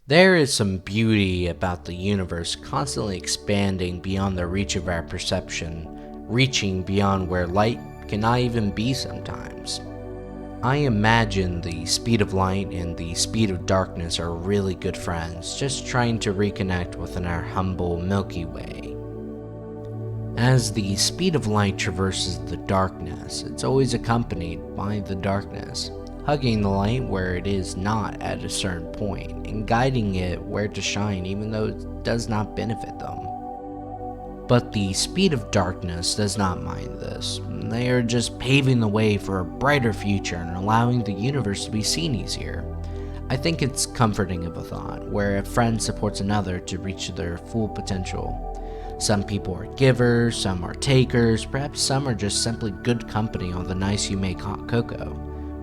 There is some beauty about the universe constantly expanding beyond the reach of our perception, reaching beyond where light cannot even be sometimes. I imagine the speed of light and the speed of darkness are really good friends, just trying to reconnect within our humble Milky Way. As the speed of light traverses the darkness, it's always accompanied by the darkness, hugging the light where it is not at a certain point, and guiding it where to shine even though it does not benefit them. But the speed of darkness does not mind this. They are just paving the way for a brighter future and allowing the universe to be seen easier. I think it's comforting of a thought, where a friend supports another to reach their full potential. Some people are givers, some are takers, perhaps some are just simply good company on the nights you make hot cocoa,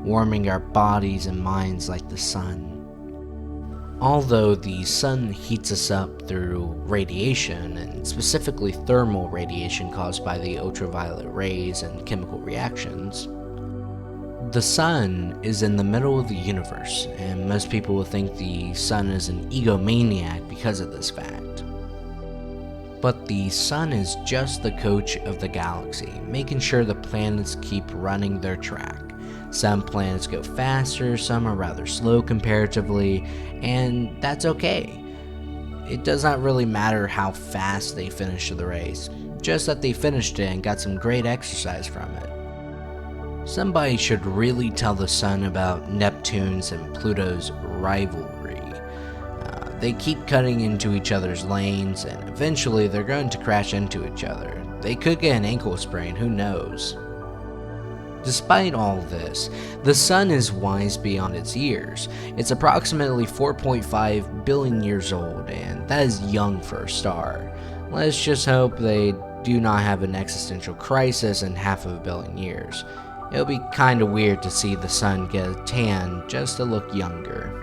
warming our bodies and minds like the sun. Although the sun heats us up through radiation, and specifically thermal radiation caused by the ultraviolet rays and chemical reactions, the sun is in the middle of the universe, and most people will think the sun is an egomaniac because of this fact. But the sun is just the coach of the galaxy, making sure the planets keep running their track. Some planets go faster, some are rather slow comparatively, and that's okay. It does not really matter how fast they finish the race, just that they finished it and got some great exercise from it. Somebody should really tell the sun about Neptune's and Pluto's rivalry. They keep cutting into each other's lanes, and eventually they're going to crash into each other. They could get an ankle sprain, who knows? Despite all this, the sun is wise beyond its years. It's approximately 4.5 billion years old, and that is young for a star. Let's just hope they do not have an existential crisis in half of a billion years. It'll be kinda weird to see the sun get a tan just to look younger.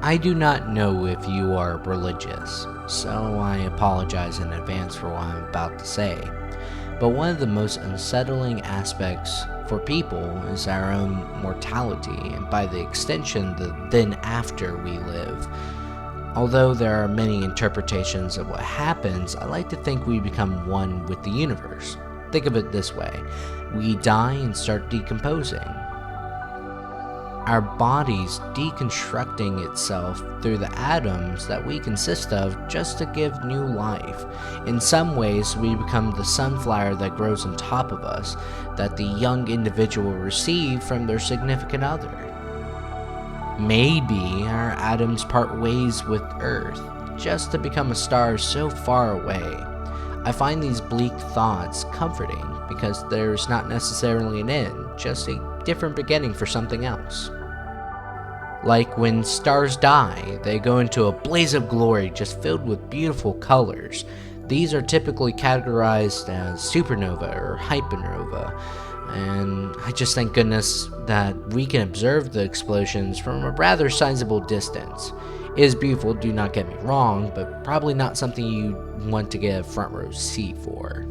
I do not know if you are religious, so I apologize in advance for what I'm about to say. But one of the most unsettling aspects for people is our own mortality, and by the extension, the then after we live. Although there are many interpretations of what happens, I like to think we become one with the universe. Think of it this way: we die and start decomposing. Our bodies deconstructing itself through the atoms that we consist of just to give new life. In some ways, we become the sunflower that grows on top of us, that the young individual receive from their significant other. Maybe our atoms part ways with Earth, just to become a star so far away. I find these bleak thoughts comforting, because there's not necessarily an end, just a different beginning for something else. Like when stars die, they go into a blaze of glory just filled with beautiful colors. These are typically categorized as supernova or hypernova, and I just thank goodness that we can observe the explosions from a rather sizable distance. It is beautiful, do not get me wrong, but probably not something you want to get a front row seat for.